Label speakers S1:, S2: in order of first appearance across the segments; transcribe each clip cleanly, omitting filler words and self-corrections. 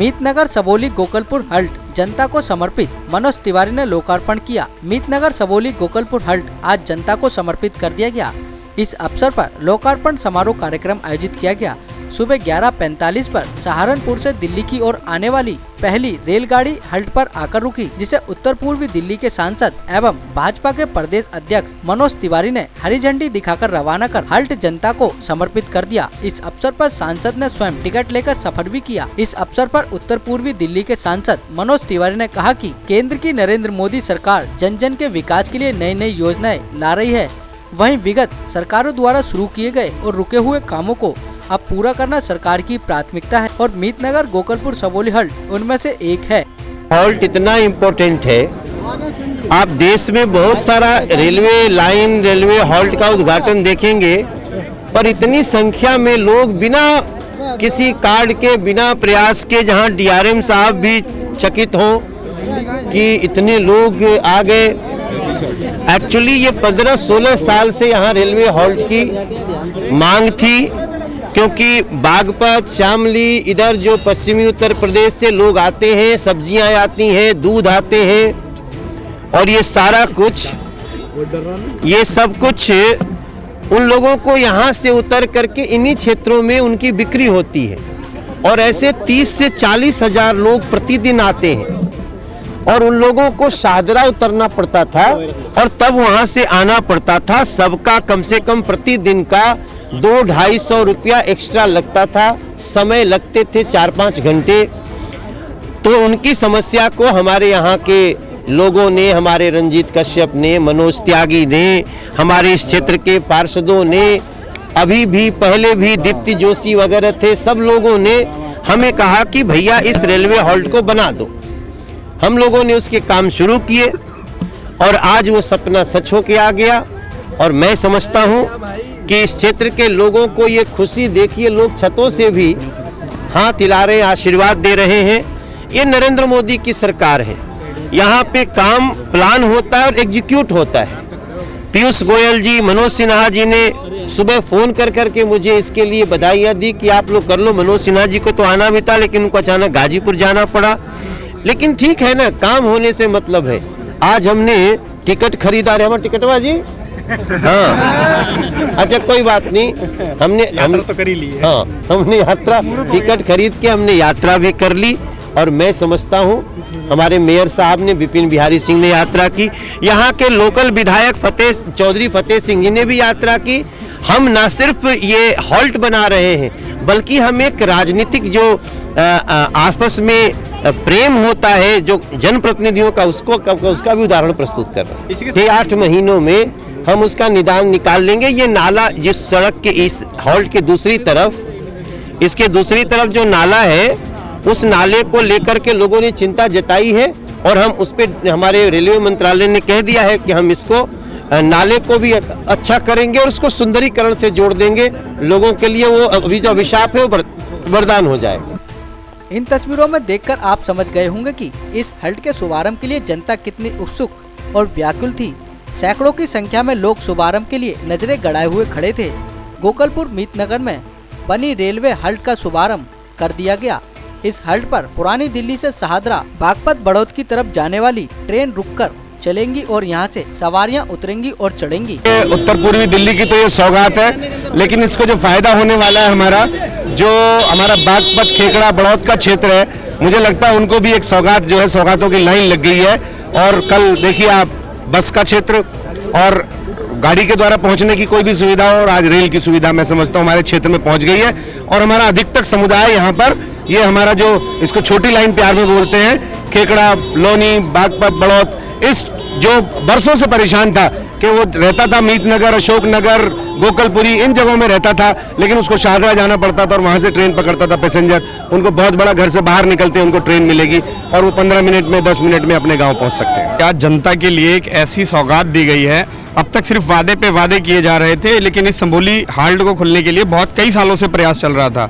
S1: मीतनगर सबोली गोकलपुर हल्ट जनता को समर्पित, मनोज तिवारी ने लोकार्पण किया। मीतनगर सबोली गोकलपुर हल्ट आज जनता को समर्पित कर दिया गया। इस अवसर पर लोकार्पण समारोह कार्यक्रम आयोजित किया गया। सुबह 11:45 पर सहारनपुर से दिल्ली की ओर आने वाली पहली रेलगाड़ी हल्ट पर आकर रुकी, जिसे उत्तर पूर्वी दिल्ली के सांसद एवं भाजपा के प्रदेश अध्यक्ष मनोज तिवारी ने हरी झंडी दिखाकर रवाना कर हल्ट जनता को समर्पित कर दिया। इस अवसर पर सांसद ने स्वयं टिकट लेकर सफर भी किया। इस अवसर पर उत्तर पूर्वी दिल्ली के सांसद मनोज तिवारी ने कहा कि केंद्र की नरेंद्र मोदी सरकार जन जन के विकास के लिए नई नई योजनाएं ला रही है। वहीं विगत सरकारों द्वारा शुरू किए गए और रुके हुए कामों को अब पूरा करना सरकार की प्राथमिकता है और मीतनगर गोकलपुर सबोली हल्ट उनमें से एक है।
S2: हॉल्ट इतना इम्पोर्टेंट है, आप देश में बहुत सारा रेलवे लाइन, रेलवे हॉल्ट का उद्घाटन देखेंगे, पर इतनी संख्या में लोग बिना किसी कार्ड के, बिना प्रयास के, जहां डीआरएम साहब भी चकित हों कि इतने लोग आ गए। एक्चुअली ये 15-16 साल से यहाँ रेलवे हॉल्ट की मांग थी, क्योंकि बागपत, शामली, इधर जो पश्चिमी उत्तर प्रदेश से लोग आते हैं, सब्जियां आती हैं, दूध आते हैं, और ये सारा कुछ, ये सब कुछ उन लोगों को यहाँ से उतर करके इन्हीं क्षेत्रों में उनकी बिक्री होती है। और ऐसे 30 से 40 हजार लोग प्रतिदिन आते हैं और उन लोगों को शाहदरा उतरना पड़ता था और तब वहाँ से आना पड़ता था। सबका कम से कम प्रतिदिन का 200-250 रुपया एक्स्ट्रा लगता था, समय लगते थे 4-5 घंटे। तो उनकी समस्या को हमारे यहाँ के लोगों ने, हमारे रंजीत कश्यप ने, मनोज त्यागी ने, हमारे इस क्षेत्र के पार्षदों ने, अभी भी पहले भी दीप्ति जोशी वगैरह थे, सब लोगों ने हमें कहा कि भैया इस रेलवे हॉल्ट को बना दो। हम लोगों ने उसके काम शुरू किए और आज वो सपना सच हो के आ गया। और मैं समझता हूँ कि इस क्षेत्र के लोगों को ये खुशी देखिए, लोग छतों से भी हाथ हिला रहे हैं, आशीर्वाद दे रहे हैं। ये नरेंद्र मोदी की सरकार है, यहाँ पे काम प्लान होता है और एग्जीक्यूट होता है। पीयूष गोयल जी, मनोज सिन्हा जी ने सुबह फोन कर करके मुझे इसके लिए बधाइयाँ दी कि आप लोग कर लो। मनोज सिन्हा जी को तो आना भी था, लेकिन उनको अचानक गाजीपुर जाना पड़ा। लेकिन ठीक है ना, काम होने से मतलब है। आज हमने टिकट खरीदा, रहे हमारा टिकटवा जी, हाँ अच्छा कोई बात नहीं, हमने तो कर ही ली है। हाँ, हमने यात्रा टिकट खरीद के हमने यात्रा भी कर ली। और मैं समझता हूँ हमारे मेयर साहब ने, विपिन बिहारी सिंह ने यात्रा की, यहाँ के लोकल विधायक चौधरी फतेह सिंह जी ने भी यात्रा की। हम न सिर्फ ये हॉल्ट बना रहे हैं, बल्कि हम एक राजनीतिक जो आपस में प्रेम होता है जो जनप्रतिनिधियों का, उसका भी उदाहरण प्रस्तुत कर रहे हैं। 8 महीनों में हम उसका निदान निकाल लेंगे। ये नाला जिस सड़क के इस हॉल्ट के दूसरी तरफ, इसके दूसरी तरफ जो नाला है, उस नाले को लेकर के लोगों ने चिंता जताई है और हम उस पे, हमारे रेलवे मंत्रालय ने कह दिया है कि हम इसको नाले को भी अच्छा करेंगे और उसको सुंदरीकरण से जोड़ देंगे। लोगों के लिए वो अभी जो अभिशाप है वो वरदान हो जाए।
S1: इन तस्वीरों में देखकर आप समझ गए होंगे कि इस हल्ट के शुभारंभ के लिए जनता कितनी उत्सुक और व्याकुल थी। सैकड़ों की संख्या में लोग शुभारंभ के लिए नजरें गड़ाए हुए खड़े थे। गोकलपुर मीतनगर में बनी रेलवे हल्ट का शुभारंभ कर दिया गया। इस हल्ट पर पुरानी दिल्ली से शाहदरा, बागपत, बड़ौद की तरफ जाने वाली ट्रेन रुककर चलेंगी और यहाँ से सवारियाँ उतरेंगी और चढ़ेंगी।
S3: उत्तर पूर्वी दिल्ली की तो ये सौगात है, लेकिन इसको जो फायदा होने वाला है हमारा बागपत, खेकड़ा, बड़ौद का क्षेत्र है, मुझे लगता है उनको भी एक सौगात जो है, सौगातों की लाइन लग गई है। और कल देखिए आप, बस का क्षेत्र और गाड़ी के द्वारा पहुंचने की कोई भी सुविधा हो, और आज रेल की सुविधा मैं समझता हूँ हमारे क्षेत्र में पहुंच गई है। और हमारा अधिकतर समुदाय यहाँ पर, ये हमारा जो इसको छोटी लाइन प्यार में बोलते हैं, खेकड़ा, लोनी, बागपत, बड़ौद, इस जो बरसों से परेशान था कि वो रहता था मीतनगर, अशोकनगर, गोकलपुरी, इन जगहों में रहता था, लेकिन उसको शाहदरा जाना पड़ता था और वहाँ से ट्रेन पकड़ता था पैसेंजर। उनको बहुत बड़ा, घर से बाहर निकलते उनको ट्रेन मिलेगी और वो 15 मिनट में, 10 मिनट में अपने गाँव पहुँच सकते हैं।
S4: क्या जनता के लिए एक ऐसी सौगात दी गई है। अब तक सिर्फ वादे पे वादे किए जा रहे थे, लेकिन इस सबोली हॉल्ट को खोलने के लिए बहुत कई सालों से प्रयास चल रहा था।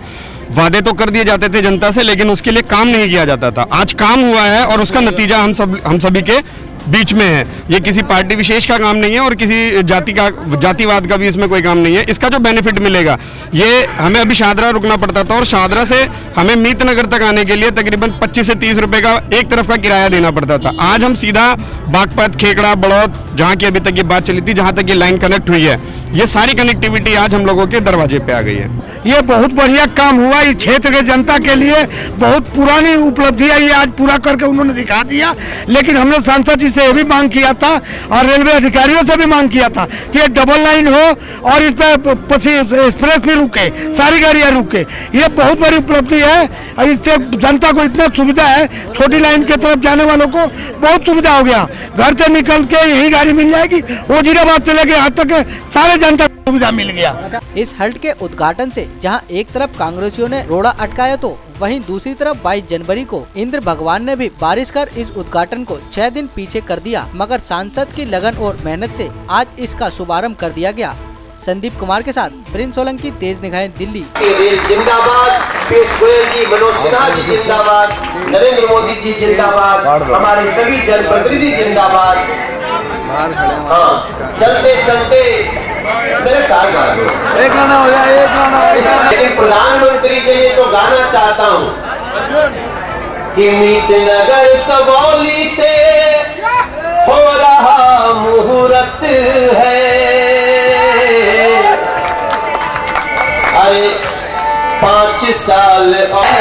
S4: वादे तो कर दिए जाते थे जनता से, लेकिन उसके लिए काम नहीं किया जाता था। आज काम हुआ है और उसका नतीजा हम सभी के बीच में है। ये किसी पार्टी विशेष का काम नहीं है और किसी जातिवाद का भी इसमें कोई काम नहीं है। इसका जो बेनिफिट मिलेगा, ये हमें अभी शाहदरा रुकना पड़ता था और शाहदरा से हमें मीत नगर तक आने के लिए तकरीबन 25 से 30 रुपए का एक तरफ का किराया देना पड़ता था। आज हम सीधा बागपत, खेकड़ा, बड़ौद, जहाँ की अभी तक ये बात चली थी, जहाँ तक ये लाइन कनेक्ट हुई है, ये सारी कनेक्टिविटी आज हम लोगों के दरवाजे पे आ गई है।
S5: ये बहुत बढ़िया काम हुआ इस क्षेत्र के जनता के लिए। बहुत पुरानी उपलब्धि है, ये आज पूरा करके उन्होंने दिखा दिया। लेकिन हमने सांसद जी से ये भी मांग किया था और रेलवे अधिकारियों से भी मांग किया था कि ये डबल लाइन हो और इस पर एक्सप्रेस भी रुके, सारी गाड़ियां रुके। ये बहुत बड़ी उपलब्धि है और इससे जनता को इतना सुविधा है, छोटी लाइन की तरफ जाने वालों को बहुत सुविधा हो गया। घर से निकल के यही गाड़ी मिल जाएगी, वजीराबाद से लेके यहाँ तक सारे जनता को सुविधा मिल गया।
S1: इस हल्ट के उद्घाटन से जहां एक तरफ कांग्रेसियों ने रोड़ा अटकाया, तो वहीं दूसरी तरफ 22 जनवरी को इंद्र भगवान ने भी बारिश कर इस उद्घाटन को 6 दिन पीछे कर दिया। मगर सांसद की लगन और मेहनत से आज इसका शुभारंभ कर दिया गया। संदीप कुमार के साथ प्रिंस सोलंकी, तेज निगाहें, दिल्ली।
S6: रेल जिंदाबाद, पीयूष गोयल जी, मनोज सिन्हा जी जिंदाबाद, नरेंद्र मोदी जी जिंदाबाद, हमारे सभी जनप्रतिनिधि जिंदाबाद। हाँ, चलते चलते मेरे कहा गा दो, एक गाना हो जाए, एक गाना हो जाए। लेकिन प्रधानमंत्री के लिए तो गाना चाहता हूँ कि मीत नगर सबौली से हो रहा मुहूर्त है। अरे 5 साल और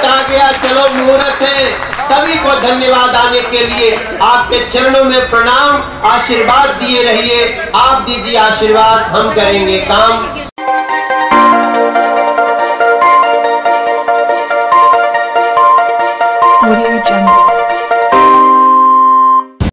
S6: आ गया, चलो मुहूर्त है। सभी को धन्यवाद आने के लिए, आपके चरणों में प्रणाम, आशीर्वाद दिए रहिए। आप दीजिए आशीर्वाद, हम करेंगे काम।
S7: Audio Jungle।